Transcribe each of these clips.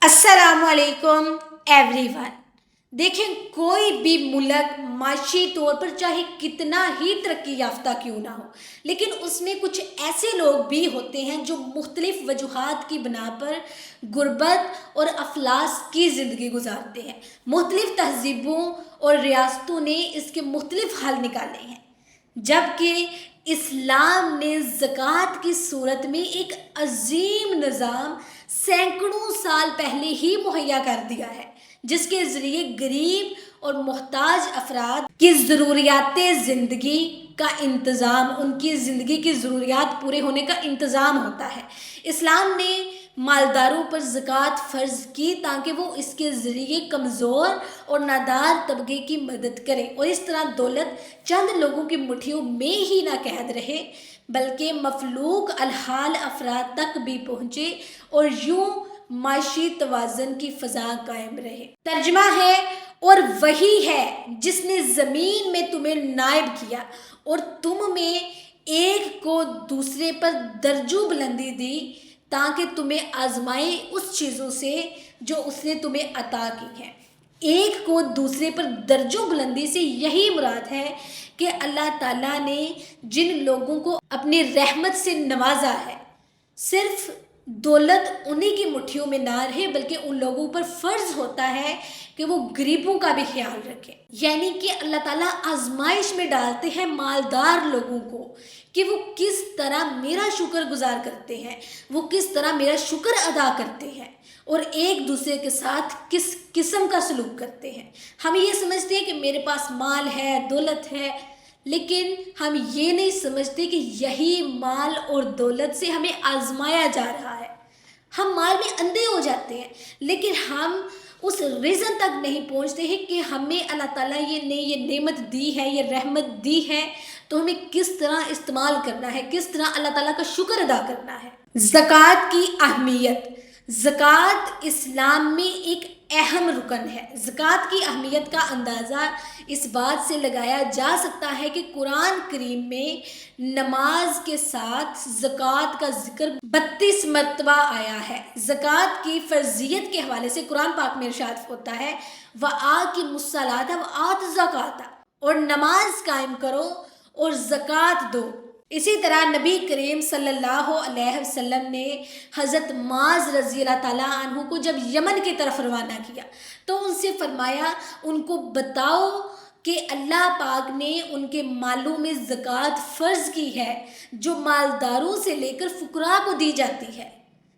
अस्सलाम वालेकुम एवरीवन। देखें, कोई भी मुल्क माशी तौर पर चाहे कितना ही तरक्की याफ्ता क्यों ना हो, लेकिन उसमें कुछ ऐसे लोग भी होते हैं जो मुख्तलिफ वजूहात की बना पर गुर्बत और अफलास की ज़िंदगी गुजारते हैं। मुख्तलिफ तहजीबों और रियासतों ने इसके मुख्तलिफ हल निकाले हैं, जबकि इस्लाम ने ज़कात की सूरत में एक अजीम निज़ाम सैकड़ों साल पहले ही मुहैया कर दिया है, जिसके ज़रिए गरीब और मोहताज अफराद की ज़रूरियात ज़िंदगी का इंतज़ाम, उनकी ज़िंदगी की ज़रूरियात पूरे होने का इंतज़ाम होता है। इस्लाम ने मालदारों पर ज़कात फ़र्ज़ की ताकि वो इसके ज़रिए कमज़ोर और नादार तबके की मदद करें और इस तरह दौलत चंद लोगों की मुट्ठियों में ही ना कैद रहे, बल्कि मफलूक अलहाल अफराद तक भी पहुँचे और यूं माशी तवाज़न की फ़ज़ा कायम रहे। तर्जमा है, और वही है जिसने ज़मीन में तुम्हें नायब किया और तुम में एक को दूसरे पर दर्जों बुलंदी दी ताकि तुम्हें आजमाए उस चीज़ों से जो उसने तुम्हें अता की है। एक को दूसरे पर दर्जों बुलंदी से यही मुराद है कि अल्लाह ताला ने जिन लोगों को अपनी रहमत से नवाजा है, सिर्फ दौलत उन्हीं की मुट्ठियों में ना रहे, बल्कि उन लोगों पर फ़र्ज़ होता है कि वो गरीबों का भी ख्याल रखें। यानी कि अल्लाह ताला आजमाइश में डालते हैं मालदार लोगों को कि वो किस तरह मेरा शुक्र गुजार करते हैं, वो किस तरह मेरा शुक्र अदा करते हैं और एक दूसरे के साथ किस किस्म का सलूक करते हैं। हम ये समझते हैं कि मेरे पास माल है, दौलत है, लेकिन हम ये नहीं समझते कि यही माल और दौलत से हमें आजमाया जा रहा है। हम माल में अंधे हो जाते हैं, लेकिन हम उस रीज़न तक नहीं पहुंचते हैं कि हमें अल्लाह ताला ये नेमत दी है, ये रहमत दी है, तो हमें किस तरह इस्तेमाल करना है, किस तरह अल्लाह ताला का शुक्र अदा करना है। ज़कात की अहमियत। ज़कात इस्लाम में एक अहम रुकन है। ज़कात की अहमियत का अंदाज़ा इस बात से लगाया जा सकता है कि कुरान करीम में नमाज के साथ ज़कात का जिक्र 32 मरतबा आया है। ज़कात की फ़र्जियत के हवाले से कुरान पाक में इरशाद होता है, व आक़िमुस्सलात व आत ज़कात, और नमाज कायम करो और ज़कात दो। इसी तरह नबी करीम सल्लल्लाहु अलैहि वसल्लम ने हज़रत माज रज़ी अल्लाह ताला अन्हु को जब यमन की तरफ रवाना किया तो उनसे फरमाया, उनको बताओ कि अल्लाह पाक ने उनके मालों में ज़कात फ़र्ज़ की है जो मालदारों से लेकर फ़ुकरा को दी जाती है।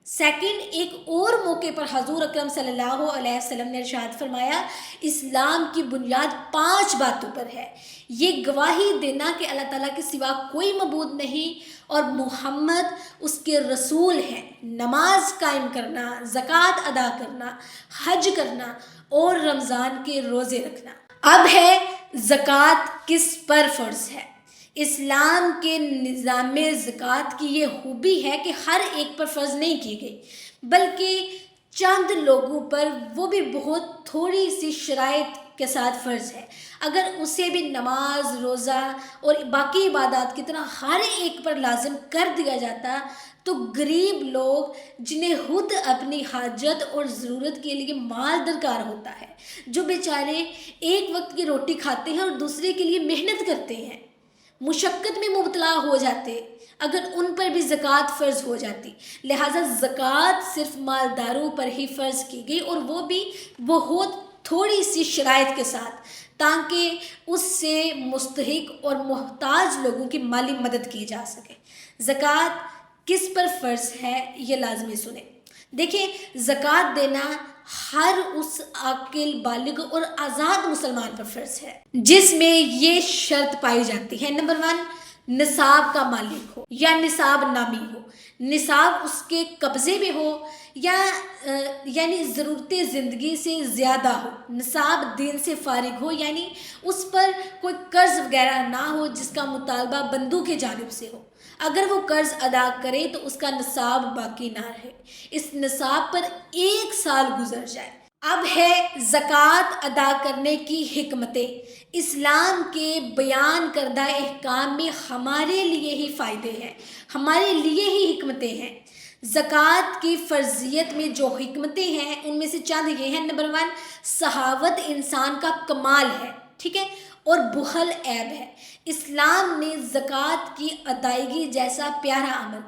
सेकंड, एक और मौके पर हजूर अकरम सल्लल्लाहु अलैहि वसल्लम ने इरशाद फरमाया, इस्लाम की बुनियाद 5 बातों पर है। ये गवाही देना कि अल्लाह ताला के सिवा कोई मबूद नहीं और मोहम्मद उसके रसूल हैं, नमाज कायम करना, ज़कात अदा करना, हज करना और रमज़ान के रोज़े रखना। अब है ज़कात किस पर फ़र्ज़ है। इस्लाम के निज़ाम ज़कात की ये खूबी है कि हर एक पर फ़र्ज़ नहीं की गई, बल्कि चंद लोगों पर, वो भी बहुत थोड़ी सी शराइत के साथ फ़र्ज़ है। अगर उसे भी नमाज, रोज़ा और बाकी इबादत की तरह हर एक पर लाजिम कर दिया जाता तो गरीब लोग, जिन्हें खुद अपनी हाजत और ज़रूरत के लिए माल दरकार होता है, जो बेचारे एक वक्त की रोटी खाते हैं और दूसरे के लिए मेहनत करते हैं, मुशक्क़त में मुबतला हो जाते, अगर उन पर भी ज़कात फ़र्ज़ हो जाती। लिहाजा ज़कात सिर्फ मालदारों पर ही फ़र्ज़ की गई और वो भी बहुत थोड़ी सी शराइत के साथ, ताकि उससे मुस्तहिक और मोहताज लोगों की माली मदद की जा सके। ज़कात किस पर फ़र्ज़ है ये लाजमी सुने। देखिए, ज़कात देना हर उस आकिल, बालिग और आज़ाद मुसलमान पर फ़र्ज़ है जिसमें ये शर्त पाई जाती है, नंबर 1, निसाब का मालिक हो या निसाब नामी हो, निसाब उसके कब्ज़े में हो या यानी ज़रूरत ज़िंदगी से ज़्यादा हो, निसाब दीन से फारिग हो, यानी उस पर कोई कर्ज़ वगैरह ना हो जिसका मुतालबा बंदों की जानिब से हो। अगर वो कर्ज़ अदा करे तो उसका निसाब बाकी ना रहे, इस निसाब पर 1 साल गुजर जाए। अब है ज़कात अदा करने की हिकमतें। इस्लाम के बयान करदा अहकाम में हमारे लिए ही फ़ायदे हैं, हमारे लिए ही हिकमतें हैं। زکوٰۃ کی فرضیت میں جو حکمتیں ہیں ان میں سے چند یہ ہیں. نمبر 1، سخاوت انسان کا کمال ہے، ٹھیک ہے، اور بخل عیب ہے. اسلام نے زکوٰۃ کی ادائیگی جیسا پیارا عمل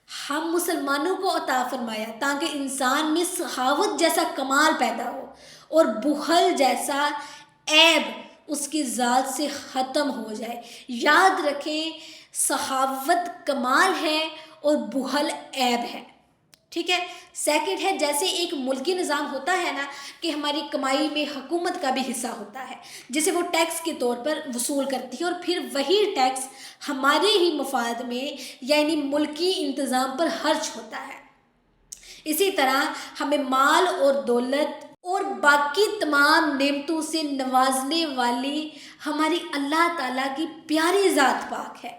ہم مسلمانوں کو عطا فرمایا تاکہ انسان میں سخاوت جیسا کمال پیدا ہو اور بخل جیسا عیب اس کی ذات سے ختم ہو جائے. یاد رکھیں، سخاوت کمال ہے اور بخل عیب ہے، ٹھیک ہے. سیکنڈ ہے، جیسے ایک ملکی نظام ہوتا ہے نا کہ ہماری کمائی میں حکومت کا بھی حصہ ہوتا ہے جسے وہ ٹیکس کے طور پر وصول کرتی ہے، اور پھر وہی ٹیکس ہمارے ہی مفاد میں یعنی ملکی انتظام پر خرچ ہوتا ہے. اسی طرح ہمیں مال اور دولت اور باقی تمام نعمتوں سے نوازنے والی ہماری اللہ تعالیٰ کی پیاری ذات پاک ہے،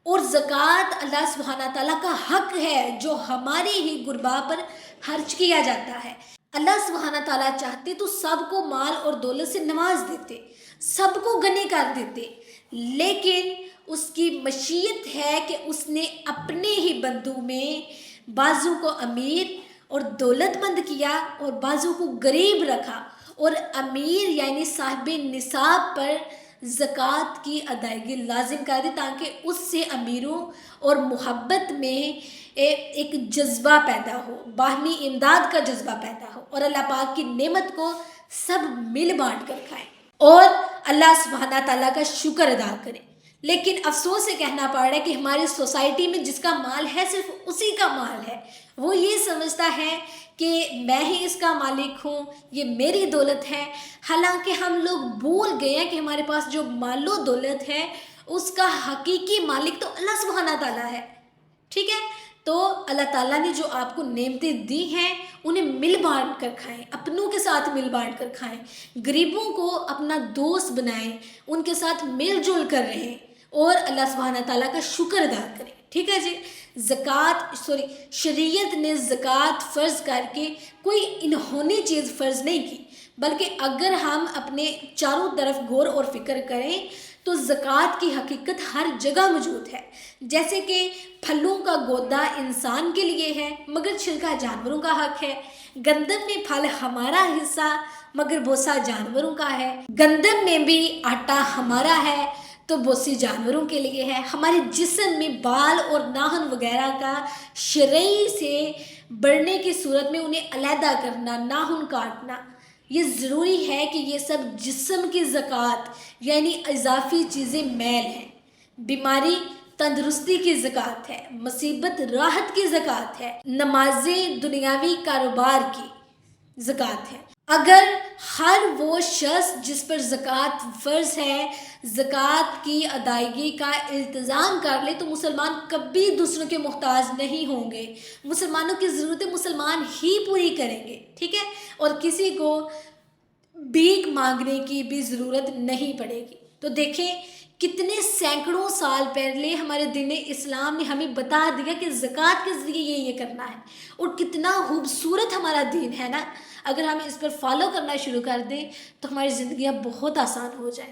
اور زکوٰۃ اللہ سبحانہ تعالیٰ کا حق ہے جو ہمارے ہی غربا پر خرچ کیا جاتا ہے. اللہ سبحانہ تعالیٰ چاہتے تو سب کو مال اور دولت سے نواز دیتے، سب کو غنی کر دیتے، لیکن اس کی مشیت ہے کہ اس نے اپنے ہی بندوں میں بعضوں کو امیر اور دولت مند کیا اور بعضوں کو غریب رکھا، اور امیر یعنی صاحب نصاب پر زکوٰۃ کی ادائیگی لازم کر دی تاکہ اس سے امیروں اور محبت میں ایک جذبہ پیدا ہو، باہمی امداد کا جذبہ پیدا ہو، اور اللہ پاک کی نعمت کو سب مل بانٹ کر کھائیں اور اللہ سبحانہ تعالیٰ کا شکر ادا کریں. لیکن افسوس سے کہنا پڑ رہا ہے کہ ہماری سوسائٹی میں جس کا مال ہے صرف اسی کا مال ہے، وہ یہ سمجھتا ہے کہ میں ہی اس کا مالک ہوں، یہ میری دولت ہے. حالانکہ ہم لوگ بھول گئے ہیں کہ ہمارے پاس جو مال و دولت ہے اس کا حقیقی مالک تو اللہ سبحانہ تعالیٰ ہے، ٹھیک ہے. تو اللہ تعالیٰ نے جو آپ کو نعمتیں دی ہیں انہیں مل بانٹ کر کھائیں، اپنوں کے ساتھ مل بانٹ کر کھائیں، غریبوں کو اپنا دوست بنائیں، ان کے ساتھ مل جل کر رہیں اور اللہ سبحانہ تعالیٰ کا شکر ادا کریں، ٹھیک ہے جی. شریعت نے زکوٰۃ فرض کر کے کوئی انہونی چیز فرض نہیں کی، بلکہ اگر ہم اپنے چاروں طرف غور اور فکر کریں تو زکوٰۃ کی حقیقت ہر جگہ موجود ہے. جیسے کہ پھلوں کا گودا انسان کے لیے ہے مگر چھلکا جانوروں کا حق ہے، گندم میں پھل ہمارا حصہ مگر بوسہ جانوروں کا ہے، گندم میں بھی آٹا ہمارا ہے تو بوسی جانوروں کے لیے ہے. ہمارے جسم میں بال اور ناخن وغیرہ کا شرعی سے بڑھنے کی صورت میں انہیں علیحدہ کرنا، ناخن کاٹنا، یہ ضروری ہے کہ یہ سب جسم کی زکوٰۃ یعنی اضافی چیزیں میل ہیں. بیماری تندرستی کی زکوٰۃ ہے، مصیبت راحت کی زکوٰۃ ہے، نمازیں دنیاوی کاروبار کی زکوٰۃ ہے. اگر ہر وہ شخص جس پر زکوٰۃ فرض ہے زکوٰۃ کی ادائیگی کا التزام کر لے تو مسلمان کبھی دوسروں کے محتاج نہیں ہوں گے، مسلمانوں کی ضرورتیں مسلمان ہی پوری کریں گے، ٹھیک ہے، اور کسی کو بھیک مانگنے کی بھی ضرورت نہیں پڑے گی. تو دیکھیں کتنے سینکڑوں سال پہلے ہمارے دین اسلام نے ہمیں بتا دیا کہ زکوٰۃ کے ذریعے یہ کرنا ہے، اور کتنا خوبصورت ہمارا دین ہے نا. اگر ہم اس پر فالو کرنا شروع کر دیں تو ہماری زندگیاں بہت آسان ہو جائیں.